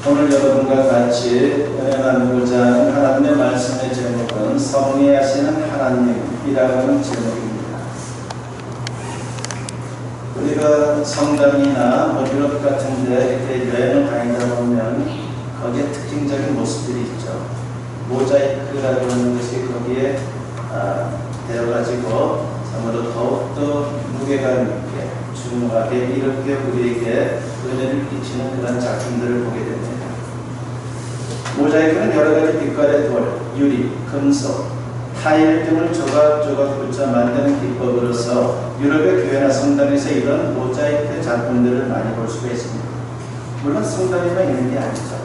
오늘 여러분과 같이 은혜 나누고자 하는 하나님의 말씀의 제목은 섭리하시는 하나님이라고 하는 제목입니다. 우리가 성당이나 유럽 같은 데 이렇게 여행을 다니다 보면 거기에 특징적인 모습들이 있죠. 모자이크라고 하는 것이 거기에 되어가지고 참으로 더욱더 무게감 있게 중요하게 이렇게 우리에게 은혜를 끼치는 그런 작품들을 보게 됩니다. 모자이크는 여러 가지 빛깔의 돌, 유리, 금속, 타일 등을 조각조각 붙여 만드는 기법으로서 유럽의 교회나 성당에서 이런 모자이크 작품들을 많이 볼 수가 있습니다. 물론 성당에만 있는 게 아니죠.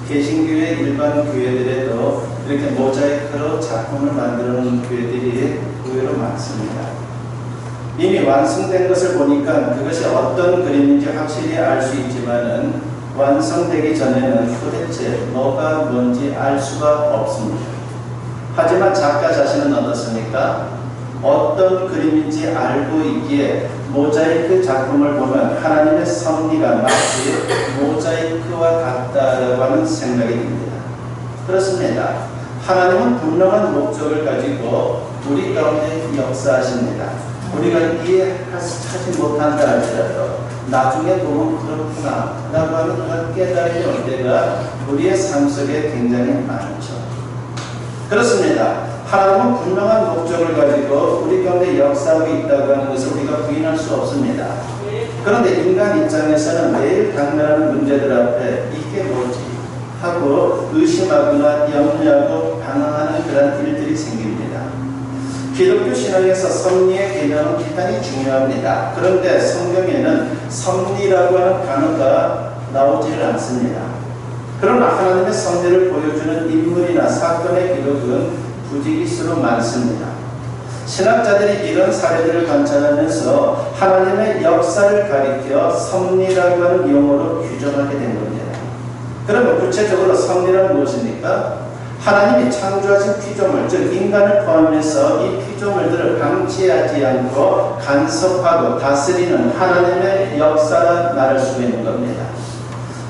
개신교회 일반 교회들에도 이렇게 모자이크로 작품을 만들어 놓은 교회들이 의외로 많습니다. 이미 완성된 것을 보니까 그것이 어떤 그림인지 확실히 알 수 있지만은 완성되기 전에는 도대체 뭐가 뭔지 알 수가 없습니다. 하지만 작가 자신은 어떻습니까? 어떤 그림인지 알고 있기에 모자이크 작품을 보면 하나님의 섭리가 마치 모자이크와 같다라고 하는 생각이 듭니다. 그렇습니다. 하나님은 분명한 목적을 가지고 우리 가운데 역사하십니다. 우리가 이해하지 못한다 할지라도 나중에 보면 그렇구나 라고 하는 그런 깨달음이 올 때가 우리의 삶 속에 굉장히 많죠. 그렇습니다. 하나님은 분명한 목적을 가지고 우리 가운데 역사하고 있다고 하는 것을 우리가 부인할 수 없습니다. 그런데 인간 입장에서는 매일 당면하는 문제들 앞에 이게 뭐지 하고 의심하거나 염려하고 방황하는 그런 일들이 생깁니다. 기독교 신앙에서 섭리의 개념은 대단히 중요합니다. 그런데 성경에는 섭리라고 하는 단어가 나오지를 않습니다. 그러나 하나님의 섭리를 보여주는 인물이나 사건의 기록은 부지기수로 많습니다. 신학자들이 이런 사례들을 관찰하면서 하나님의 역사를 가리켜 섭리라고 하는 용어로 규정하게 된 겁니다. 그러면 구체적으로 섭리란 무엇입니까? 하나님이 창조하신 피조물, 즉 인간을 포함해서 이 피조물들을 방치하지 않고 간섭하고 다스리는 하나님의 역사라 말할 수 있는 겁니다.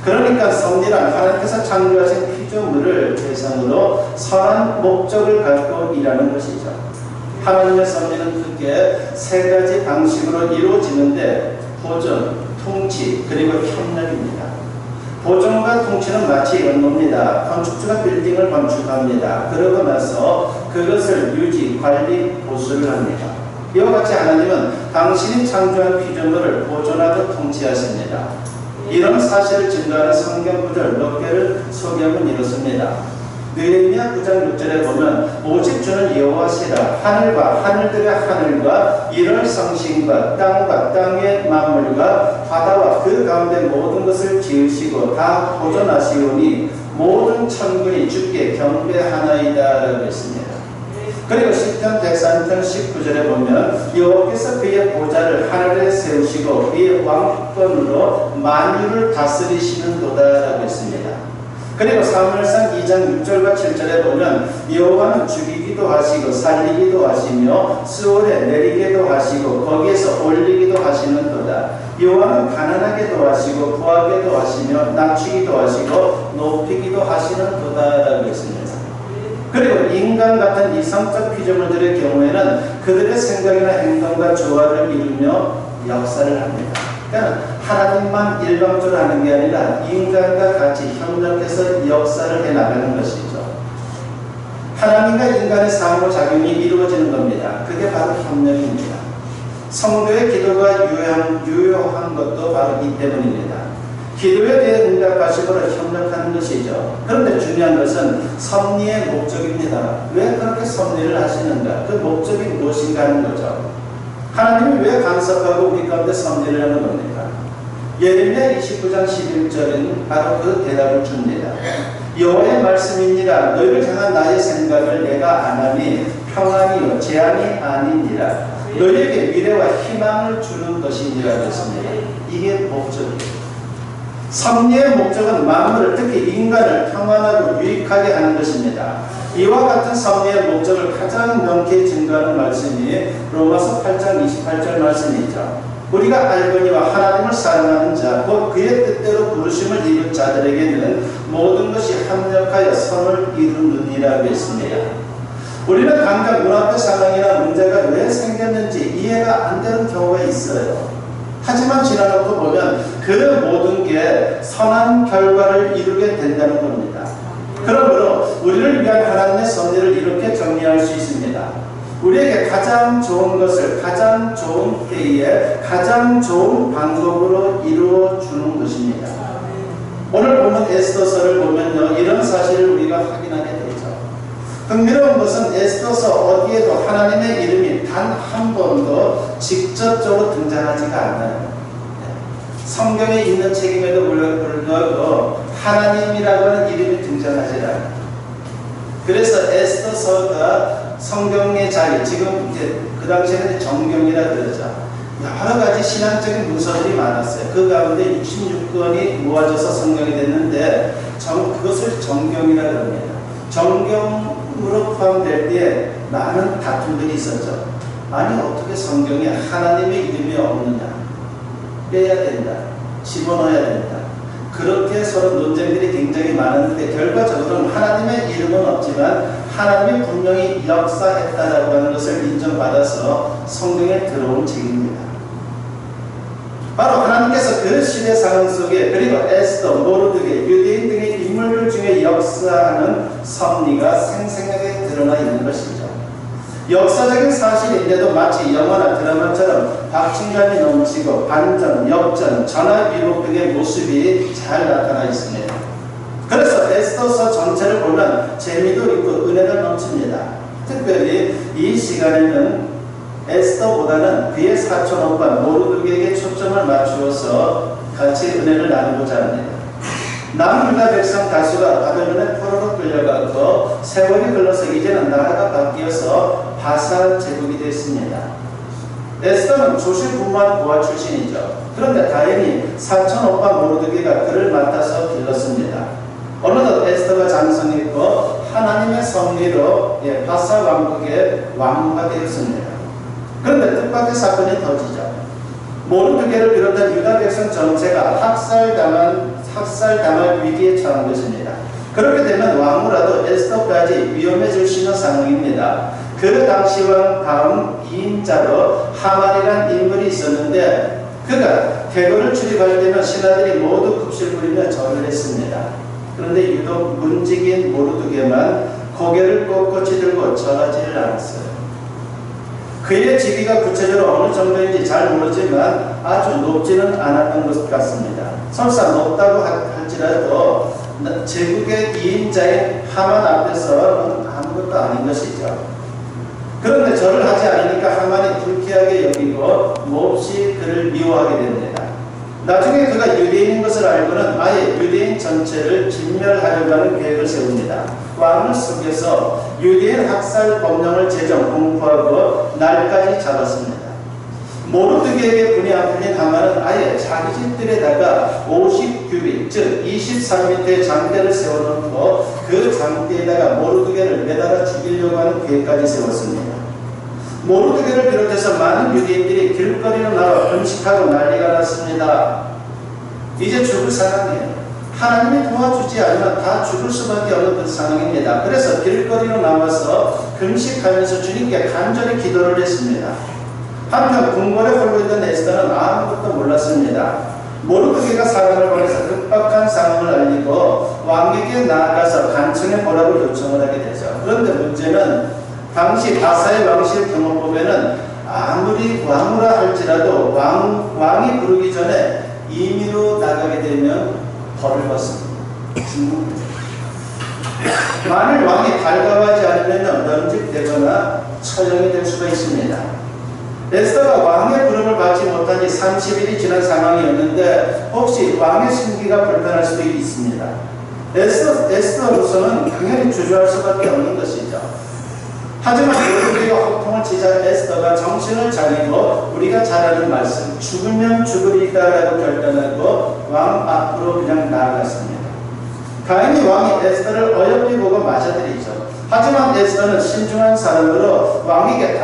그러니까 섭리란 하나님께서 창조하신 피조물을 대상으로 선한 목적을 갖고 일하는 것이죠. 하나님의 섭리는 크게 세 가지 방식으로 이루어지는데 보존, 통치, 그리고 협력입니다. 보존과 통치는 마치 이런 겁니다. 건축주가 빌딩을 건축합니다. 그러고 나서 그것을 유지, 관리, 보수를 합니다. 이와 같이 하나님은 당신이 창조한 피조물을 보존하고 통치하십니다. 이런 사실을 증거하는 성경 구절 몇 개를 소개하면 이렇습니다. 느헤미야 9장 6절에 보면 오직 주는 여호와시라 하늘과 하늘들의 하늘과 이럴 성신과 땅과 땅의 만물과 바다와 그 가운데 모든 것을 지으시고 다 보존하시오니 모든 천군이 주께 경배하나이다 라고 했습니다. 그리고 시편 103편 19절에 보면 여호와께서 그의 보좌를 하늘에 세우시고 그의 왕권으로 만유를 다스리시는 도다라고 했습니다. 그리고 사무엘상 2장 6절과 7절에 보면 여호와는 죽이기도 하시고 살리기도 하시며 수월에 내리기도 하시고 거기에서 올리기도 하시는 도다. 여호와는 가난하게도 하시고 부하게도 하시며 낮추기도 하시고 높이기도 하시는 도다라고 했습니다. 그리고 인간 같은 이성적 피조물들의 경우에는 그들의 생각이나 행동과 조화를 이루며 역사를 합니다. 그러니까 하나님만 일방적으로 하는 게 아니라 인간과 같이 협력해서 역사를 해나가는 것이죠. 하나님과 인간의 상호작용이 이루어지는 겁니다. 그게 바로 협력입니다. 성도의 기도가 유효한 것도 바로 이 때문입니다. 기도에 대해 응답하심으로 협력하는 것이죠. 그런데 중요한 것은 섭리의 목적입니다. 왜 그렇게 섭리를 하시는가? 그 목적이 무엇인가 하는 거죠. 하나님이 왜 간섭하고 우리 가운데 섭리를 하는 겁니까? 예레미야 29장 11절은 바로 그 대답을 줍니다. 여호와의 말씀입니다. 너희를 향한 나의 생각을 내가 안하니 평안이요 재앙이 아니니라. 너희에게 미래와 희망을 주는 것이니라 했습니다. 이게 목적이에요. 섭리의 목적은 만물을, 특히 인간을 평안하고 유익하게 하는 것입니다. 이와 같은 섭리의 목적을 가장 명쾌히 증거하는 말씀이 로마서 8장 28절 말씀이죠. 우리가 알거니와 하나님을 사랑하는 자, 곧 그의 뜻대로 부르심을 입은 자들에게는 모든 것이 합력하여 선을 이루느니라고 했습니다. 우리는 당장 눈앞의 상황이나 문제가 왜 생겼는지 이해가 안 되는 경우가 있어요. 하지만 지나놓고 보면 그 모든 게 선한 결과를 이루게 된다는 겁니다. 그러므로 우리를 위한 하나님의 섭리를 이렇게 정리할 수 있습니다. 우리에게 가장 좋은 것을 가장 좋은 때에 가장 좋은 방법으로 이루어 주는 것입니다. 오늘 보면 에스더서를 보면요, 이런 사실을 우리가 확인하게 되죠. 흥미로운 것은 에스더서 어디에도 하나님의 이름이 단 한 번도 직접적으로 등장하지가 않아요. 성경에 있는 책임에도 불구하고 하나님이라고 하는 이름이 등장하지 않아요. 그래서 에스더서가 성경의 자리, 지금 이제 그 당시에는 정경이라 그러죠. 여러 가지 신앙적인 문서들이 많았어요. 그 가운데 66권이 모아져서 성경이 됐는데 그것을 정경이라 그럽니다. 정경으로 포함될 때 많은 다툼들이 있었죠. 아니 어떻게 성경에 하나님의 이름이 없느냐, 빼야 된다, 집어넣어야 된다, 그렇게 서로 논쟁들이 굉장히 많았는데 결과적으로는 하나님의 이름은 없지만 하나님이 분명히 역사했다라고 하는 것을 인정받아서 성경에 들어온 책입니다. 바로 하나님께서 그 시대 상황 속에, 그리고 에스더, 모르드게, 유대인 등의 인물들 중에 역사하는 섭리가 생생하게 드러나 있는 것이죠. 역사적인 사실인데도 마치 영화나 드라마처럼 박진감이 넘치고 반전, 역전, 전화위복 등의 모습이 잘 나타나 있습니다. 그래서 에스더서 전체를 보면 재미도 있고 은혜가 넘칩니다. 특별히 이 시간에는 에스더보다는 그의 사촌 오빠 모르드게에게 초점을 맞추어서 같이 은혜를 나누고자 합니다. 남유다 백성 다수가 바벨론에 포로로 끌려가고 세월이 흘러서 이제는 나라가 바뀌어서 바사 제국이 됐습니다. 에스더는 조실부모한 부하 출신이죠. 그런데 다행히 사촌 오빠 모르드게가 그를 맡아서 길렀습니다. 어느덧 에스더가 장성했고 하나님의 섭리로 바사 왕국의 왕후가 되었습니다. 그런데 뜻밖의 사건이 터지죠. 모르드게를 비롯한 유다 백성 전체가 학살당할 위기에 처한 것입니다. 그렇게 되면 왕후라도 에스더까지 위험해질 수 있는 상황입니다. 그 당시 왕 다음 2인자로 하만이라는 인물이 있었는데 그가 대궐을 출입할 때는 신하들이 모두 급실 부리며 절을 했습니다. 그런데 유독 문지기인 모르드게만 고개를 꼿꼿이 들고 절하지를 않았어요. 그의 직위가 구체적으로 어느 정도인지 잘 모르지만 아주 높지는 않았던 것 같습니다. 설사 높다고 할지라도 제국의 2인자인 하만 앞에서는 아무것도 아닌 것이죠. 그런데 절을 하지 않으니까 하만이 불쾌하게 여기고 몹시 그를 미워하게 됩니다. 나중에 그가 유대인인 것을 알고는 아예 유대인 전체를 진멸하려고 하는 계획을 세웁니다. 왕을 속여서 유대인 학살 법령을 제정 공포하고 날까지 잡았습니다. 모르드게에게 분이 안 풀린 하만은 아예 자기 집들에다가 50규빗, 즉 23m의 장대를 세워놓고 그 장대에다가 모르드게를 매달아 죽이려고 하는 계획까지 세웠습니다. 모르드게를 비롯해서 많은 유대인들이 길거리로 나와 금식하고 난리가 났습니다. 이제 죽을 상황이에요. 하나님이 도와주지 않으면 다 죽을 수밖에 없는 그 상황입니다. 그래서 길거리로 나와서 금식하면서 주님께 간절히 기도를 했습니다. 한편 궁궐에 홀로 있던 에스더는 아무것도 몰랐습니다. 모르드게가 사람을 보내서 급박한 상황을 알리고 왕에게 나아가서 간청해 보라고 요청을 하게 되죠. 그런데 문제는 당시 바사의 왕실 경호법에는 아무리 왕후라 할지라도 왕이 부르기 전에 임의로 나가게 되면 벌을 받습니다. 만일 왕이 달가워하지 않으면 면직되거나 처형이 될 수가 있습니다. 에스더가 왕의 부름을 받지 못한 지 30일이 지난 상황이었는데 혹시 왕의 심기가 불편할 수도 있습니다. 에스더로서는 당연히 주저할 수밖에 없는 것이죠. 하지만 모르드게가 호통을 치자 에스더가 정신을 차리고 우리가 잘 아는 말씀 죽으면 죽으리다라고 결단하고 왕 앞으로 그냥 나아갔습니다. 가인이 왕이 에스더를 어여삐 보고 맞아들이죠. 하지만 에스더는 신중한 사람으로 왕에게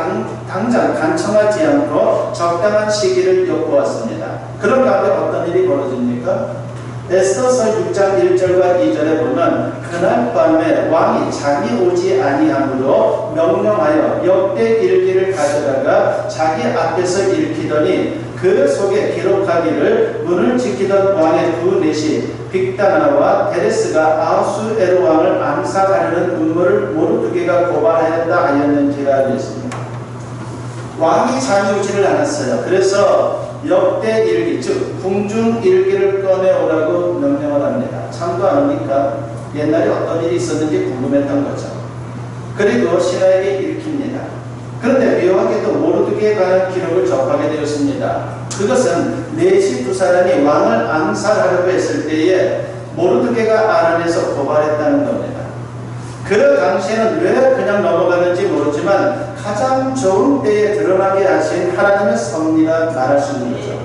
당장 간청하지 않고 적당한 시기를 엿보았습니다. 그런 가운데 어떤 일이 벌어집니까? 에스더서 6장 1절과 2절에 보면 그날 밤에 왕이 잠이 오지 아니함으로 명령하여 역대 일기를 가져다가 자기 앞에서 읽히더니 그 속에 기록하기를 문을 지키던 왕의 두 넷이 빅다나와 데레스가 아하수에로 왕을 암살하려는 음모를 모르드게가 고발하였다 하였는지라 했습니다. 왕이 잠이 오지를 않았어요. 그래서 역대 일기, 즉 궁중 일기를 꺼내오라고 명령을 합니다. 참도 않으니까 옛날에 어떤 일이 있었는지 궁금했던 거죠. 그리고 신하에게 읽힙니다. 그런데 묘하게도 모르드게에 관한 기록을 접하게 되었습니다. 그것은 넷이 두 사람이 왕을 암살하려고 했을 때에 모르드게가 아란에서 고발했다는 겁니다. 그 당시에는 왜 그냥 넘어갔는지 모르지만 가장 좋은 때에 드러나게 하신 하나님의 섭리라 말할 수 있는 거죠.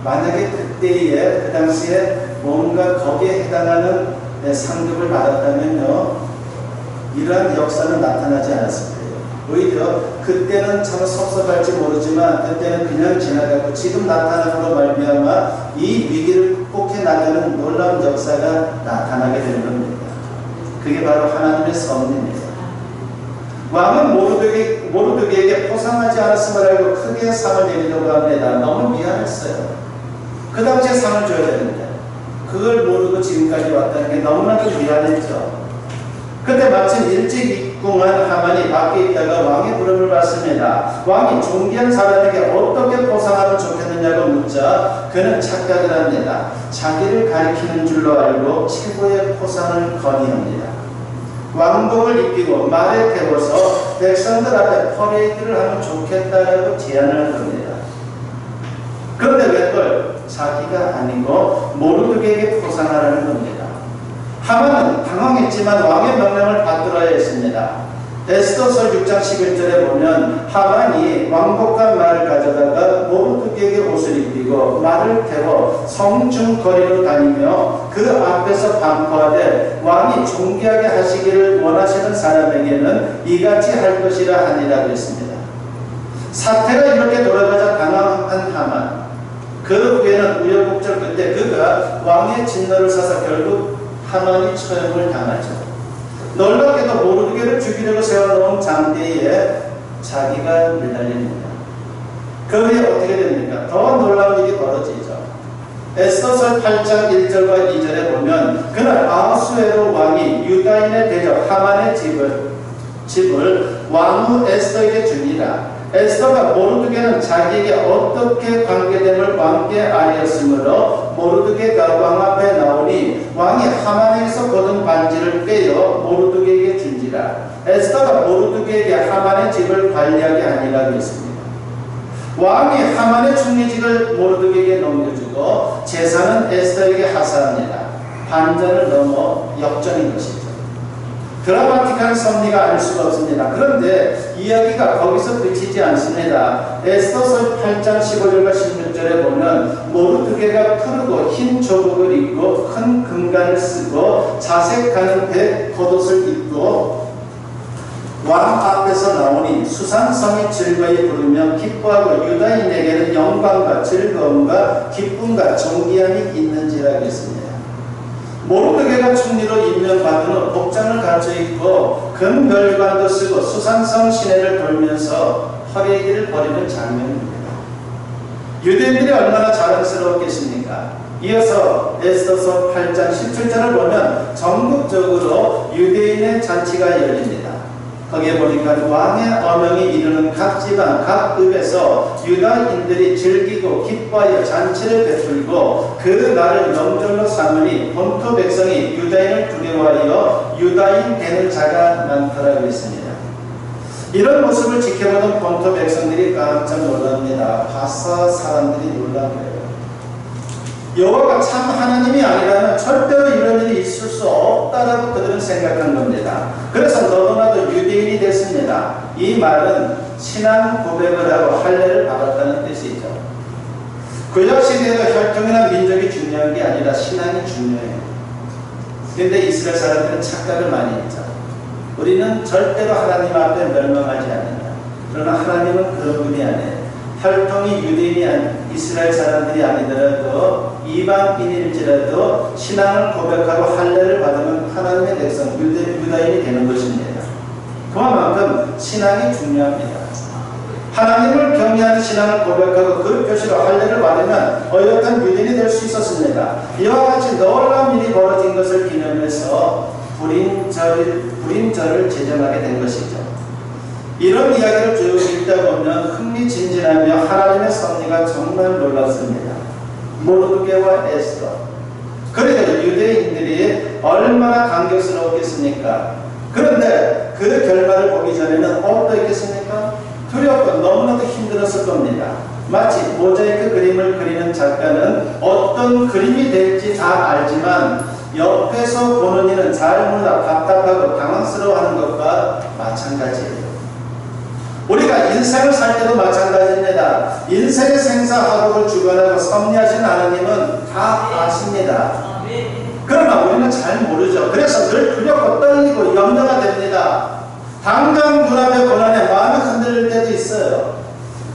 만약에 그때에 그 당시에 뭔가 거기에 해당하는 상급을 받았다면요, 이러한 역사는 나타나지 않았을 거예요. 오히려 그때는 참 섭섭할지 모르지만 그때는 그냥 지나가고 지금 나타남으로 말미암아 이 위기를 극복해 나가는 놀라운 역사가 나타나게 되는 겁니다. 그게 바로 하나님의 섭리입니다. 왕은 모르드게에게 포상하지 않았음을 알고 크게 상을 내리려고 합니다. 너무 미안했어요. 그 당시에 상을 줘야 되는데 그걸 모르고 지금까지 왔다는 게 너무나도 미안했죠. 그때 마침 일찍 입궁한 하만이 밖에 있다가 왕의 부름을 받습니다. 왕이 존귀한 사람에게 어떻게 포상하면 좋겠느냐고 묻자 그는 착각을 합니다. 자기를 가리키는 줄로 알고 최고의 포상을 건의합니다. 왕복을 입히고 말에 태워서 백성들 앞에 퍼레이드를 하면 좋겠다라고 제안을 합니다. 그런데 왜 그걸 자기가 아니고 모르드게에게 포상하라는 겁니다. 하만은 당황했지만 왕의 명령을 받들어야 했습니다. 에스더서 6장 11절에 보면 하만이 왕복과 말을 가져다가 모르드게에게 옷을 입히고 말을 태워 성중 거리로 다니며 그 앞에서 반포하되 왕이 존귀하게 하시기를 원하시는 사람에게는 이같이 할 것이라 하니라 했습니다. 사태가 이렇게 돌아가자 당황한 하만, 그 후에는 우여곡절 끝에 그가 왕의 진노를 사서 결국 하만이 처형을 당하죠. 놀랍게도 모르드게를 죽이려고 세워놓은 장대에 자기가 매달립니다. 그 후에 어떻게 됩니까? 더 놀라운 일이 벌어지죠. 에스더서 8장 1절과 2절에 보면 그날 아하수에로 왕이 유다인의 대적 하만의 집을 왕후 에스더에게 주니라. 에스더가 모르드게는 자기에게 어떻게 관계됨을 왕께 알렸으므로 모르드게가 왕 앞에 나오니 왕이 하만에게서 거둔 반지를 빼어 모르드게에게 준지라. 에스더가 모르드게에게 하만의 집을 관리하게 하니라고 했습니다. 왕이 하만의 총리직을 모르드게에게 넘겨주고 재산은 에스더에게 하사합니다. 반전을 넘어 역전인 것이죠. 드라마틱한 섭리가 아닐 수가 없습니다. 그런데 이야기가 거기서 그치지 않습니다. 에스더서 8장 15절과 16절에 보면 모르드게가 푸르고 흰 조복을 입고 큰 금관을 쓰고 자색하는 배 겉옷을 입고 왕 앞에서 나오니 수상성이 즐거이 부르며 기뻐하고 유다인에게는 영광과 즐거움과 기쁨과 존귀함이 있는지라고 했습니다. 모르드게가 총리로 임명받은 후 복장을 갖춰 입고 금멸관도 쓰고 수상성 시내를 돌면서 퍼레이드를 벌이는 장면입니다. 유대인들이 얼마나 자랑스러웠겠습니까? 이어서 에스더서 8장 17절을 보면 전국적으로 유대인의 잔치가 열립니다. 거기에 보니까 왕의 어명이 이르는 각 지방, 각 읍에서 유다인들이 즐기고 기뻐하여 잔치를 베풀고 그 날을 명절로 삼으니 본토 백성이 유다인을 두려워하여 유다인 되는 자가 많더라고 했습니다. 이런 모습을 지켜보던 본토 백성들이 깜짝 놀랍니다. 바사 사람들이 놀란 거예요. 여호와가 참 하나님이 아니라면 절대로 이런 일이 있을 수 없다라고 그들은 생각한 겁니다. 그래서 너도나도 유대인이 됐습니다. 이 말은 신앙 고백을 하고 할례를 받았다는 뜻이죠. 구약시대에도 혈통이나 민족이 중요한 게 아니라 신앙이 중요해요. 그런데 이스라엘 사람들은 착각을 많이 했죠. 우리는 절대로 하나님 앞에 멸망하지 않는다. 그러나 하나님은 그런 분이 아니에요. 혈통이 유대인이 이스라엘 사람들이 아니더라도 이방인일지라도 신앙을 고백하고 할례를 받으면 하나님의 백성 유다인이 되는 것입니다. 그만큼 신앙이 중요합니다. 하나님을 경외하는 신앙을 고백하고 그 표시로 할례를 받으면 어엿한 유대인이 될 수 있었습니다. 이와 같이 놀라운 일이 벌어진 것을 기념해서 불임절을 제정하게 된 것이죠. 이런 이야기를 쭉 읽다 보면 흥미진진하며 하나님의 섭리가 정말 놀랍습니다. 모르드게와 에스더. 그러니까 유대인들이 얼마나 감격스러웠겠습니까? 그런데 그 결말을 보기 전에는 어떠했겠습니까? 두렵고 너무나도 힘들었을 겁니다. 마치 모자이크 그림을 그리는 작가는 어떤 그림이 될지 다 알지만 옆에서 보는 이는 잘 몰라 답답하고 당황스러워하는 것과 마찬가지예요. 우리가 인생을 살 때도 마찬가지입니다. 인생의 생사화복을 주관하고 섭리하시는 하나님은 다 아십니다. 그러나 우리는 잘 모르죠. 그래서 늘 두렵고 떨리고 염려가 됩니다. 당장 눈앞의 고난에 마음이 흔들릴 때도 있어요.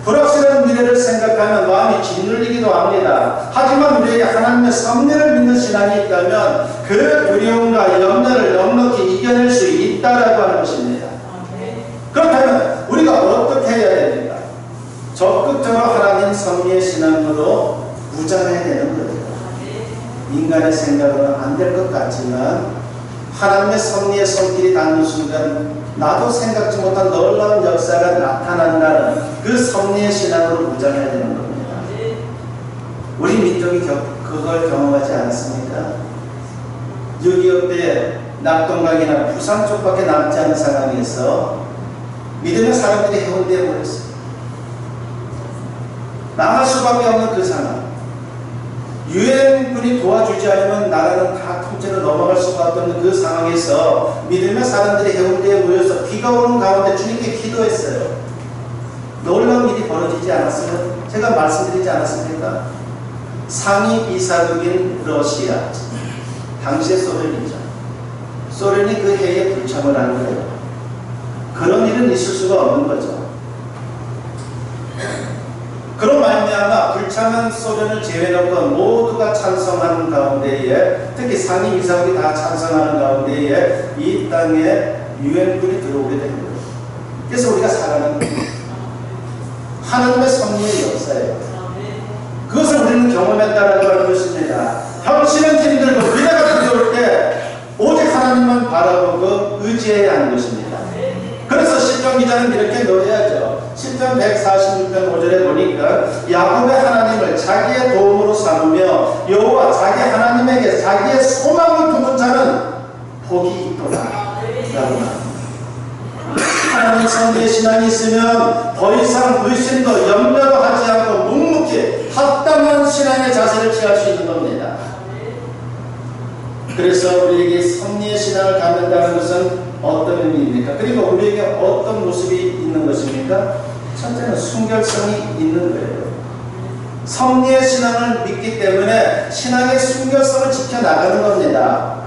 불확실한 미래를 생각하면 마음이 짓눌리기도 합니다. 하지만 우리에게 하나님의 섭리를 믿는 신앙이 있다면 그 두려움과 염려를 넉넉히 이겨낼 수 있다라고 하는 것입니다. 그렇다면 우리가 어떻게 해야 됩니까? 적극적으로 하나님 섭리의 신앙으로 무장해야 되는 거예요. 인간의 생각으로는 안 될 것 같지만 하나님의 섭리의 손길이 닿는 순간 나도 생각지 못한 놀라운 역사가 나타난다는 그 섭리의 신앙으로 무장해야 되는 겁니다. 우리 민족이 그걸 경험하지 않았습니까? 6.25 때 낙동강이나 부산 쪽밖에 남지 않은 상황에서 믿음의 사람들이 해운대에 모였어요. 나갈 수밖에 없는 그 상황. 유엔군이 도와주지 않으면 나라는 다 통째로 넘어갈 수밖에 없는 그 상황에서 믿음의 사람들이 해운대에 모여서 비가 오는 가운데 주님께 기도했어요. 놀라운 일이 벌어지지 않았어요? 제가 말씀드리지 않았습니까? 상위 이사국인 러시아, 당시의 소련이죠. 소련이 그 해에 불참을 한 거예요. 그런 일은 있을 수가 없는 거죠. 그런 말미암아 불참한 소련을 제외놓고 모두가 찬성하는 가운데에, 특히 상위 이사국이 다 찬성하는 가운데에 이 땅에 유엔군이 들어오게 된 거예요. 그래서 우리가 살아가는 거예요. 하나님의 섭리의 역사예요. 그것을 우리는 경험했다라고 하는 것입니다. 현실은 힘들고 미래가 두려울 때 오직 하나님만 바라보고 의지해야 하는 것입니다. 그래서 시편 기자는 이렇게 노래하죠. 시편 146편 5절에 보니까 야곱의 하나님을 자기의 도움으로 삼으며 여호와 자기 하나님에게 자기의 소망을 두는 자는 복이 있도다 라고 합니다. 하나님 섭리의 신앙이 있으면 더 이상 불신도 염려도 하지 않고 묵묵히 합당한 신앙의 자세를 취할 수 있는 겁니다. 그래서 우리에게 섭리의 신앙을 갖는다는 것은 어떤 의미입니까? 그리고 우리에게 어떤 모습이 있는 것입니까? 첫째는 순결성이 있는 거예요. 섭리의 신앙을 믿기 때문에 신앙의 순결성을 지켜나가는 겁니다.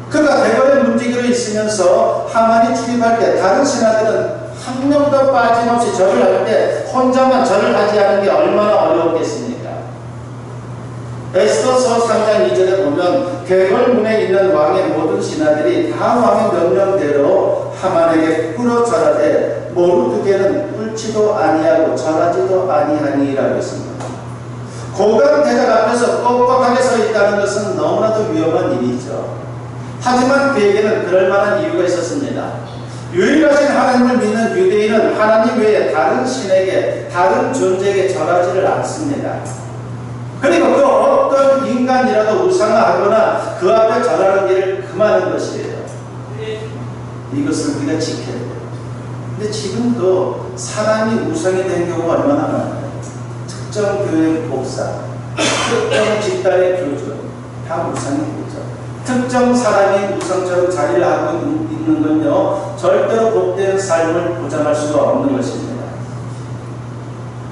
그가 대궐의 문지기로 있으면서 하만이 출입할 때 다른 신하들은 한 명도 빠짐없이 절을 할 때 혼자만 절을 하지 않은 게 얼마나 어려웠겠습니까? 에스더서 3장 2절에 보면 대궐문에 있는 왕의 모든 신하들이 다 왕의 명령대로 하만에게 꿇어 절하되 모르드게는 꿇지도 아니하고 절하지도 아니하니라고 했습니다. 고강 대작 앞에서 꼿꼿하게 서 있다는 것은 너무나도 위험한 일이죠. 하지만 그에게는 그럴 만한 이유가 있었습니다. 유일하신 하나님을 믿는 유대인은 하나님 외에 다른 신에게, 다른 존재에게 절하지를 않습니다. 그리고 그 어떤 인간이라도 우상화하거나 그 앞에 절하는 일을 금하는 것이에요. 이것을 우리가 지켜야 돼요. 근데 지금도 사람이 우상이 된 경우가 얼마나 많아요. 특정 교회 목사, 특정 집단의 교주, 다 우상이죠. 특정 사람이 우상처럼 자리를 하고 있는 건요, 절대로 복된 삶을 보장할 수가 없는 것입니다.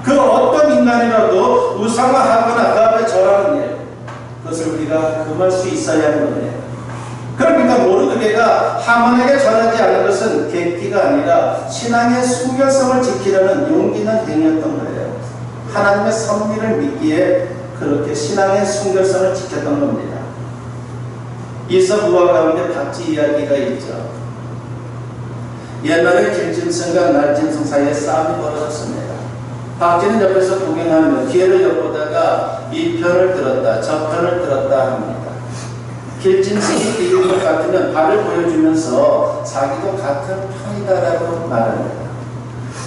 그 어떤 인간이라도 우상화하거나 그 앞에 절하는 일, 그것을 우리가 금할 수 있어야 하는 거예요. 그러니까 모르드게가 하만에게 절하지 않은 것은 객기가 아니라 신앙의 순결성을 지키려는 용기 있는 행위였던 거예요. 하나님의 섭리를 믿기에 그렇게 신앙의 순결성을 지켰던 겁니다. 이서부와 가운데 박쥐 이야기가 있죠. 옛날에 길짐승과 날짐승 사이에 싸움이 벌어졌습니다. 박쥐는 옆에서 구경하며 기회를 엿보다가 이 편을 들었다 저 편을 들었다 합니다. 길짐승이 이길 것 같으면 발을 보여주면서 자기도 같은 편이다라고 말합니다.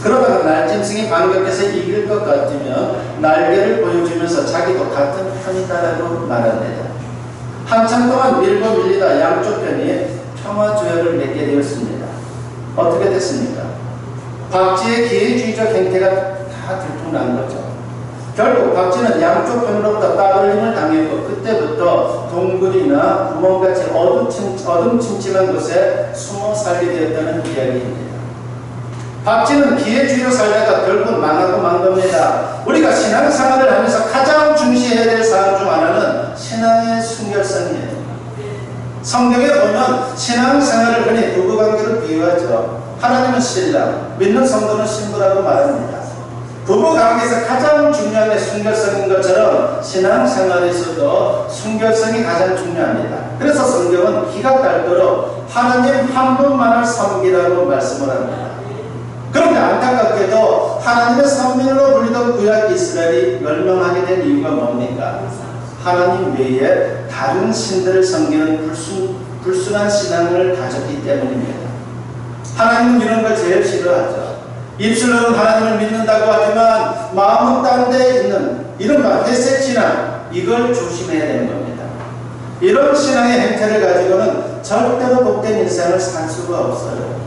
그러다가 날짐승이 반격해서 이길 것 같으면 날개를 보여주면서 자기도 같은 편이다라고 말합니다. 한참 동안 밀고 밀리다 양쪽 편이 평화조약을 맺게 되었습니다. 어떻게 됐습니까? 박쥐의 기회주의적 행태가 다 들통난 거죠. 결국 박쥐는 양쪽 편으로부터 따돌림을 당했고 그때부터 동굴이나 구멍같이 어둠침침한 곳에 숨어 살게 되었다는 이야기입니다. 박쥐는 기회주의로 살다가 결국 망하고 만 겁니다. 우리가 신앙생활을 하면서 가장 중시해야 될 사항 중 하나는 신앙의 순결성이에요. 성경에 보면 신앙생활을 흔히 부부관계로 비유하죠. 하나님은 신랑, 믿는 성도는 신부라고 말합니다. 부부관계에서 가장 중요한 게 순결성인 것처럼 신앙생활에서도 순결성이 가장 중요합니다. 그래서 성경은 기가 닳도록 하나님 한 분만을 섬기라고 말씀을 합니다. 그런데 안타깝게도 하나님의 선민으로 불리던 구약 이스라엘이 멸망하게 된 이유가 뭡니까? 하나님 외에 다른 신들을 섬기는 불순한 신앙을 가졌기 때문입니다. 하나님은 이런 걸 제일 싫어하죠. 입술로는 하나님을 믿는다고 하지만 마음은 딴 데 있는 이른바 회색 신앙, 이걸 조심해야 되는 겁니다. 이런 신앙의 행태를 가지고는 절대로 복된 인생을 살 수가 없어요.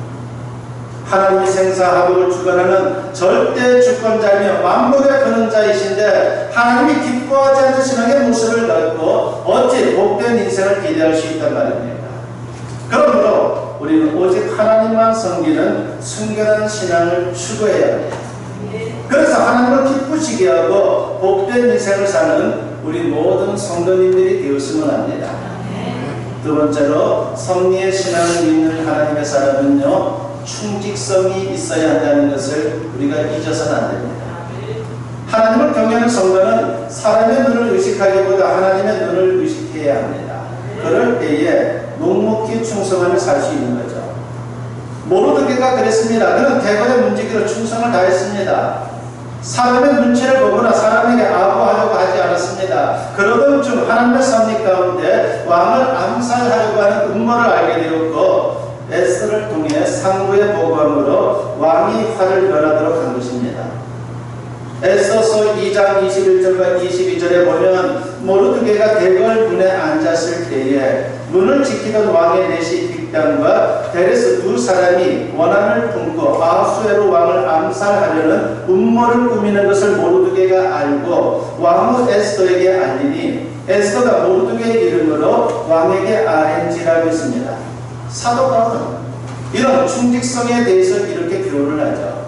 하나님이 생사화복을 주관하는 절대 주권자이며 만물의 근원자이신데 하나님이 기뻐하지 않는 신앙의 모습을 갖고 어찌 복된 인생을 기대할 수 있단 말입니까? 그러므로 우리는 오직 하나님만 섬기는 순결한 신앙을 추구해야 합니다. 그래서 하나님을 기쁘시게 하고 복된 인생을 사는 우리 모든 성도님들이 되었으면 합니다. 두 번째로 섭리의 신앙을 믿는 하나님의 사람은요, 충직성이 있어야 한다는 것을 우리가 잊어서는 안 됩니다. 하나님을 경외하는 성도는 사람의 눈을 의식하기보다 하나님의 눈을 의식해야 합니다. 그럴 때에 묵묵히 충성하며 살 수 있는 거죠. 모르드게가 그랬습니다. 그는 대궐의 문지기로 충성을 다했습니다. 사람의 눈치를 보거나 사람에게 아부하려고 하지 않았습니다. 그러던 중 하나님의 섭리 가운데 왕을 암살하려고 하는 음모를 알게 되었고 에스더를 통해 상부의 보고함으로 왕이 화를 면하도록 한 것입니다. 에스더서 2장 21절과 22절에 보면 모르드게가 대궐 문에 앉았을 때에 문을 지키던 왕의 내시 빅단과 데레스 두 사람이 원한을 품고 아하수에로 왕을 암살하려는 음모를 꾸미는 것을 모르드게가 알고 왕후 에스더에게 알리니 에스더가 모르드게의 이름으로 왕에게 아헨지라고 했습니다. 사도 바울은 이런 충직성에 대해서 이렇게 교훈을 하죠.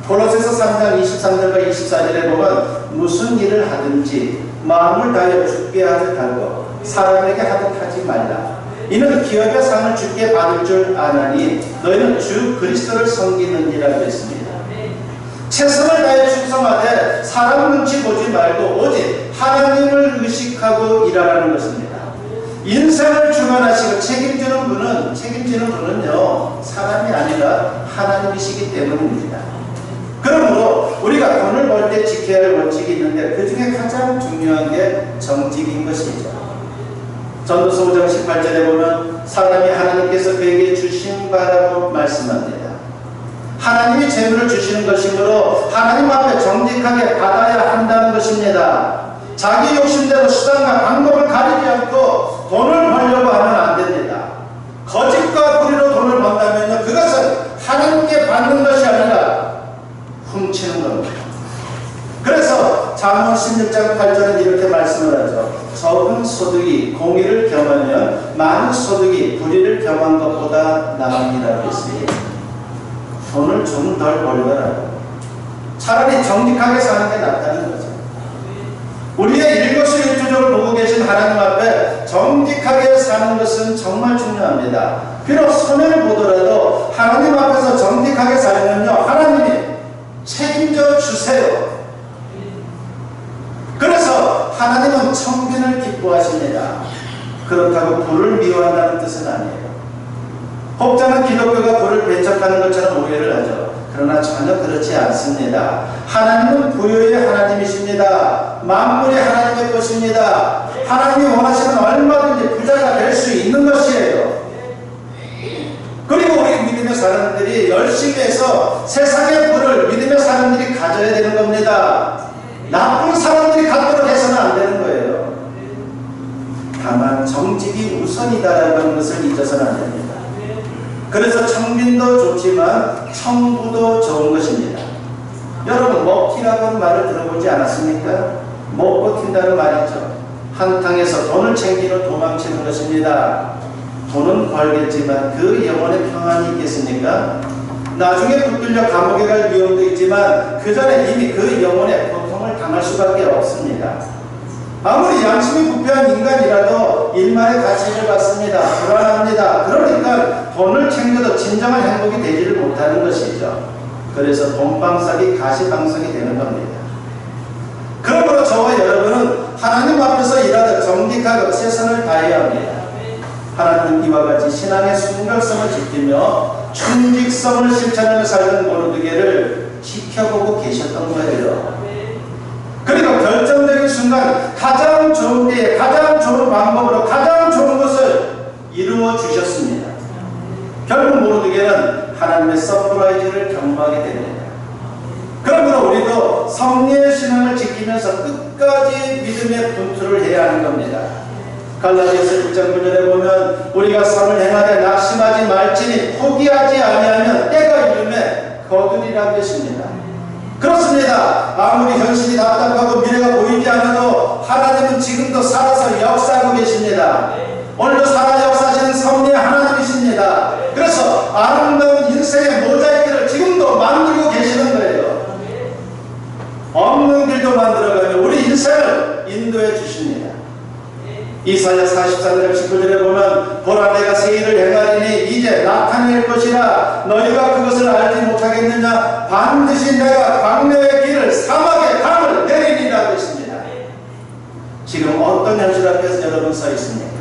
골로새서 3장 23절과 24절에 보면 무슨 일을 하든지 마음을 다하여 주께 하듯 하고 사람에게 하듯 하지 말라. 이는 기업의 상을 주께 받을 줄 아나니 너희는 주 그리스도를 섬기는지라고 했습니다. 최선을 다해 충성하되 사람 눈치 보지 말고 오직 하나님을 의식하고 일하라는 것입니다. 인생을 주관하시고 책임지는 분은요 사람이 아니라 하나님이시기 때문입니다. 그러므로 우리가 돈을 벌 때 지켜야 할 원칙이 있는데 그 중에 가장 중요한 게 정직인 것이죠. 전도서 5장 18절에 보면 사람이 하나님께서 그에게 주신 바라고 말씀합니다. 하나님이 재물을 주시는 것이므로 하나님 앞에 정직하게 받아야 한다는 것입니다. 자기 욕심대로 수단과 방법을 가리지 않고 돈을 벌려고 하면 안 됩니다. 거짓과 불의로 돈을 번다면요, 그것은 하나님께 받는 것이 아니라 훔치는 겁니다. 그래서 잠언 16장 8절은 이렇게 말씀을 하죠. 적은 소득이 공의를 겸하면 많은 소득이 불의를 겸한 것보다 나으니라고 했으니 돈을 좀 덜 벌더라도 차라리 정직하게 사는 게 낫다는 거죠. 우리의 일거수일투족을 보고 계신 하나님 앞에 정직하게 사는 것은 정말 중요합니다. 비록 손해를 보더라도 하나님 앞에서 정직하게 살면요, 하나님이 책임져 주세요. 그래서 하나님은 청빈을 기뻐하십니다. 그렇다고 불을 미워한다는 뜻은 아니에요. 혹자는 기독교가 불을 배척하는 것처럼 오해를 하죠. 그러나 전혀 그렇지 않습니다. 하나님은 부여의 하나님이십니다. 만물이 하나님의 것입니다. 하나님이 원하시면 얼마든지 부자가 될 수 있는 것이에요. 그리고 우리 믿음의 사람들이 열심히 해서 세상의 부를 믿음의 사람들이 가져야 되는 겁니다. 나쁜 사람들이 갖도록 해서는 안 되는 거예요. 다만 정직이 우선이다라는 것을 잊어서는 안 됩니다. 그래서 청빈도 좋지만 청부도 좋은 것입니다. 여러분, 먹튀라고는 말을 들어보지 않았습니까? 먹고 튄다는 말이죠. 한탕에서 돈을 챙기러 도망치는 것입니다. 돈은 벌겠지만 그 영혼의 평안이 있겠습니까? 나중에 붙들려 감옥에 갈 위험도 있지만 그 전에 이미 그 영혼의 고통을 당할 수밖에 없습니다. 아무리 양심이 부패한 인간이라도 일말의 가치를 받습니다. 불안합니다. 그러니까 돈을 챙겨도 진정한 행복이 되지를 못하는 것이죠. 그래서 돈방석이 가시방석이 되는 겁니다. 그러므로 저와 여러분은 하나님 앞에서 일하듯 정직하고 최선을 다해야 합니다. 하나님은 이와 같이 신앙의 순결성을 지키며 충직성을 실천하며 살던 모르드게를 지켜보고 계셨던 거예요. 그리고 결정적인 순간 가장 좋은 때에 가장 좋은 방법으로 가장 좋은 것을 이루어 주셨습니다. 결국 모르드게는 하나님의 서프라이즈를 경험하게 됩니다. 그러므로 우리도 성리의 신앙을 지키면서 끝까지 믿음의 분투를 해야 하는 겁니다. 갈라디아서 1장 9절에 보면 우리가 선을 행하되 낙심하지 말지니 포기하지 아니하면 때가 이르매 거두리라고 했습니다. 그렇습니다. 아무리 현실이 답답하고 미래가 보이지 않아도 하나님은 지금도 살아서 역사하고 계십니다. 오늘도 살아 역사하시는 섭리의 하나님이십니다. 그래서 아름다운 인생의 모자이크를 지금도 만들고 계시는 거예요. 없는 길도 만들어가며 우리 인생을 인도해 주십니다. 이사야 44장 19절에 보면 보라 내가 새 일을 행하리니 이제 나타낼 것이라 너희가 그것을 알지 못하겠느냐 반드시 내가 광야의 길을 사막의 강을 내리리라고 했습니다. 지금 어떤 현실 앞에서 여러분 서 있습니까?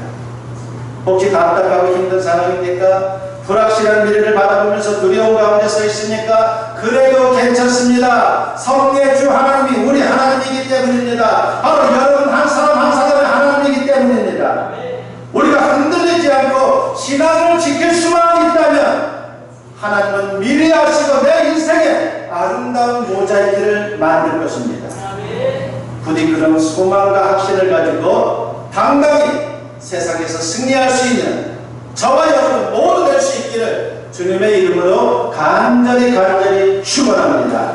혹시 답답하고 힘든 상황입니까? 불확실한 미래를 바라보면서 두려움 가운데 서 있습니까? 그래도 괜찮습니다. 성령의 주 하나님이 우리 하나님이기 때문입니다. 바로 여러분 한 사람 한 사람의 하나님이기 때문입니다. 우리가 흔들리지 않고 신앙을 지킬 수만 있다면 하나님은 미래하시고 내 인생에 아름다운 모자이크를 만들 것입니다. 부디 그런 소망과 확신을 가지고 당당히 세상에서 승리할 수 있는 저와 여러분 모두 될 수 있기를 주님의 이름으로 간절히 축원합니다.